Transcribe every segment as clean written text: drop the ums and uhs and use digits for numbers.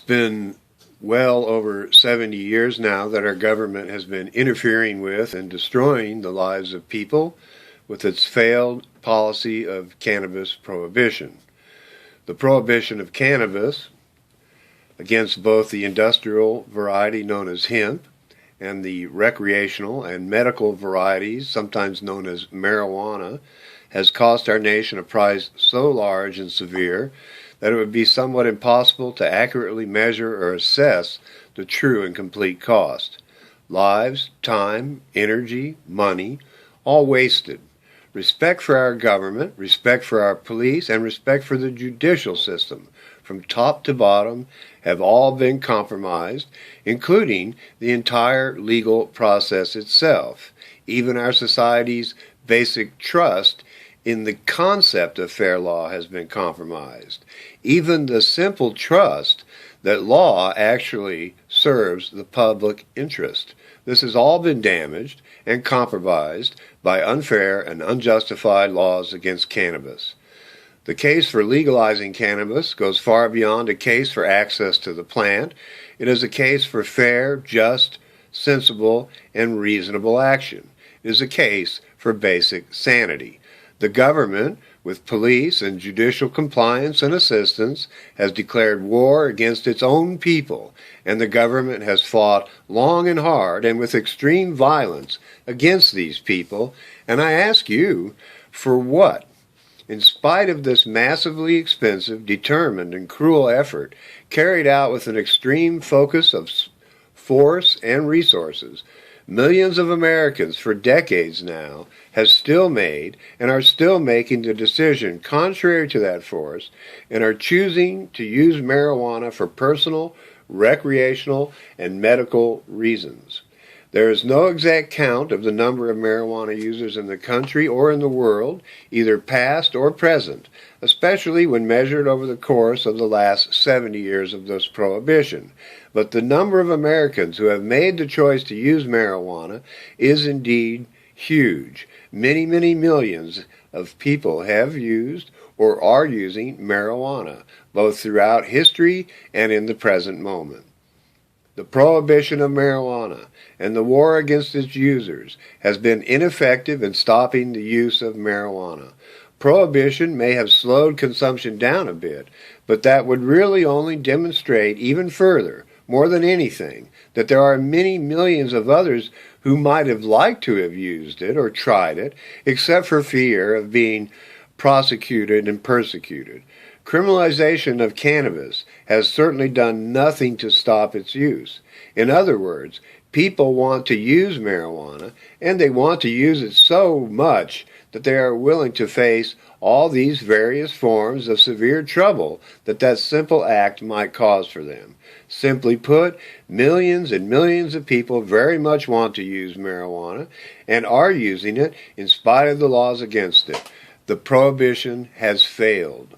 been well over 70 years now that our government has been interfering with and destroying the lives of people with its failed policy of cannabis prohibition. The prohibition of cannabis against both the industrial variety known as hemp and the recreational and medical varieties, sometimes known as marijuana, has cost our nation a price so large and severe that it would be somewhat impossible to accurately measure or assess the true and complete cost. Lives, time, energy, money, all wasted. Respect for our government, respect for our police, and respect for the judicial system, from top to bottom, have all been compromised, including the entire legal process itself. Even our society's basic trust in the concept of fair law has been compromised. Even the simple trust that law actually serves the public interest. This has all been damaged and compromised by unfair and unjustified laws against cannabis. The case for legalizing cannabis goes far beyond a case for access to the plant. It is a case for fair, just, sensible, and reasonable action. It is a case for basic sanity. The government, with police and judicial compliance and assistance, has declared war against its own people, and the government has fought long and hard and with extreme violence against these people. And I ask you, for what? In spite of this massively expensive, determined, and cruel effort, carried out with an extreme focus of force and resources, millions of Americans for decades now have still made and are still making the decision contrary to that force and are choosing to use marijuana for personal, recreational, and medical reasons. There is no exact count of the number of marijuana users in the country or in the world, either past or present, especially when measured over the course of the last 70 years of this prohibition. But the number of Americans who have made the choice to use marijuana is indeed huge. Many, many millions of people have used or are using marijuana, both throughout history and in the present moment. The prohibition of marijuana and the war against its users has been ineffective in stopping the use of marijuana. Prohibition may have slowed consumption down a bit, but that would really only demonstrate even further, more than anything, that there are many millions of others who might have liked to have used it or tried it, except for fear of being prosecuted and persecuted. Criminalization of cannabis has certainly done nothing to stop its use. In other words, people want to use marijuana, and they want to use it so much that they are willing to face all these various forms of severe trouble that simple act might cause for them. Simply put, millions and millions of people very much want to use marijuana and are using it in spite of the laws against it. The prohibition has failed.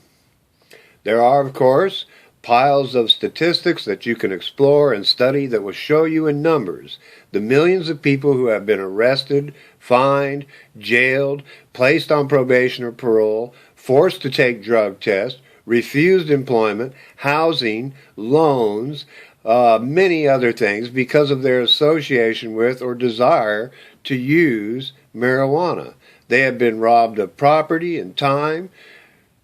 There are, of course, piles of statistics that you can explore and study that will show you in numbers the millions of people who have been arrested, fined, jailed, placed on probation or parole, forced to take drug tests, refused employment, housing, loans, many other things because of their association with or desire to use marijuana. They have been robbed of property and time,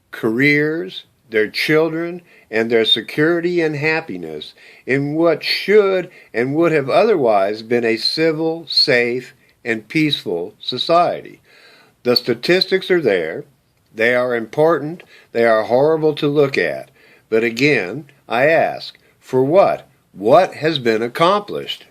careers, their children, and their security and happiness in what should and would have otherwise been a civil, safe, and peaceful society. The statistics are there. They are important. They are horrible to look at. But again, I ask, for what? What has been accomplished?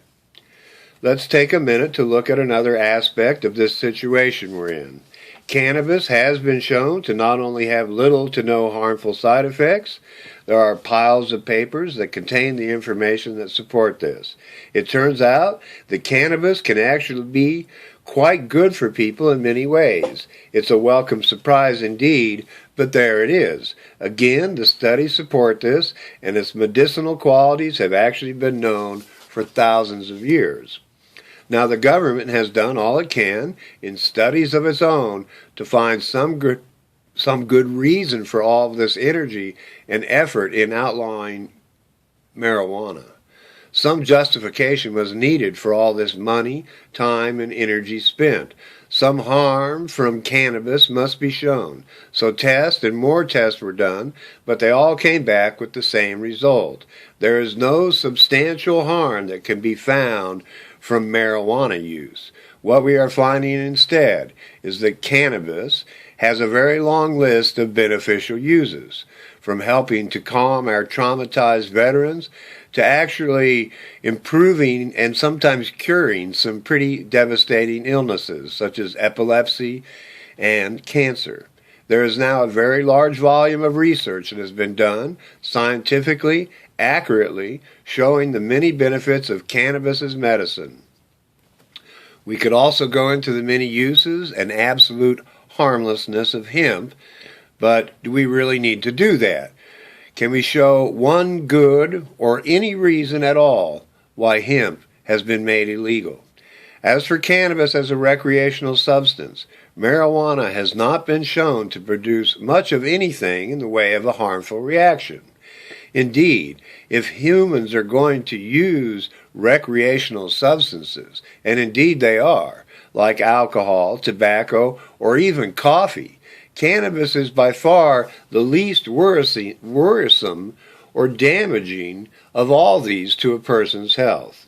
Let's take a minute to look at another aspect of this situation we're in. Cannabis has been shown to not only have little to no harmful side effects, there are piles of papers that contain the information that support this. It turns out that cannabis can actually be quite good for people in many ways. It's a welcome surprise indeed, but there it is. Again, the studies support this, and its medicinal qualities have actually been known for thousands of years. Now, the government has done all it can in studies of its own to find some good reason for all of this energy and effort in outlawing marijuana. Some justification was needed for all this money, time, and energy spent. Some harm from cannabis must be shown. So tests and more tests were done, but they all came back with the same result. There is no substantial harm that can be found from marijuana use. What we are finding instead is that cannabis has a very long list of beneficial uses, from helping to calm our traumatized veterans to actually improving and sometimes curing some pretty devastating illnesses such as epilepsy and cancer. There is now a very large volume of research that has been done scientifically, accurately, showing the many benefits of cannabis as medicine. We could also go into the many uses and absolute harmlessness of hemp, but do we really need to do that? Can we show one good or any reason at all why hemp has been made illegal? As for cannabis as a recreational substance, marijuana has not been shown to produce much of anything in the way of a harmful reaction. Indeed, if humans are going to use recreational substances, and indeed they are, like alcohol, tobacco, or even coffee, cannabis is by far the least worrisome or damaging of all these to a person's health.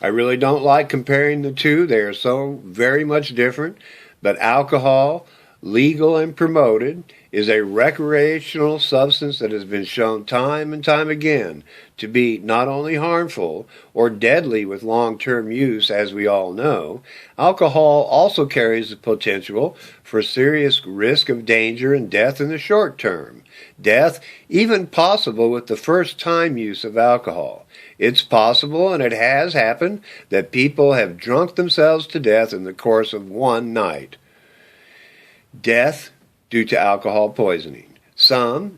I really don't like comparing the two. They are so very much different, but alcohol, legal and promoted, is a recreational substance that has been shown time and time again to be not only harmful or deadly with long-term use, as we all know. Alcohol also carries the potential for serious risk of danger and death in the short term. Death even possible with the first-time use of alcohol. It's possible, and it has happened, that people have drunk themselves to death in the course of one night. Death due to alcohol poisoning.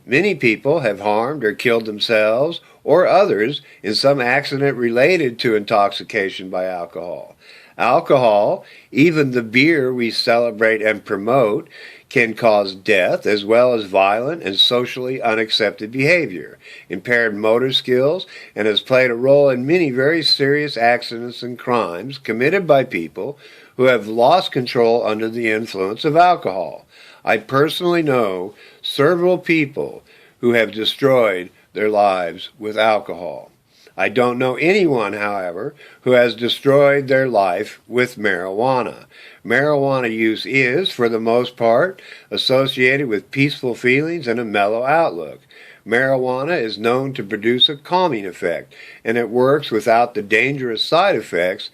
Many people have harmed or killed themselves or others in some accident related to intoxication by alcohol. Alcohol, even the beer we celebrate and promote, can cause death as well as violent and socially unaccepted behavior, impaired motor skills, and has played a role in many very serious accidents and crimes committed by people who have lost control under the influence of alcohol. I personally know several people who have destroyed their lives with alcohol. I don't know anyone, however, who has destroyed their life with marijuana. Marijuana use is, for the most part, associated with peaceful feelings and a mellow outlook. Marijuana is known to produce a calming effect, and it works without the dangerous side effects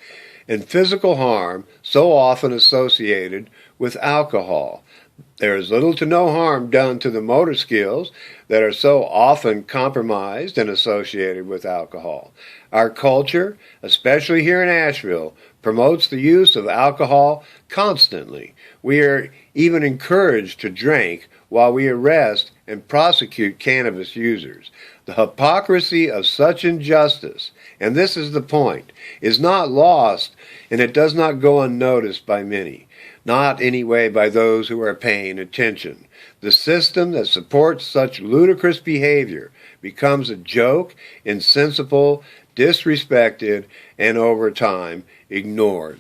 and physical harm so often associated with alcohol. There is little to no harm done to the motor skills that are so often compromised and associated with alcohol. Our culture, especially here in Asheville, promotes the use of alcohol constantly. We are even encouraged to drink while we arrest and prosecute cannabis users. The hypocrisy of such injustice, and this is the point, is not lost, and it does not go unnoticed by many. Not anyway by those who are paying attention. The system that supports such ludicrous behavior becomes a joke, insensible, disrespected, and over time ignored.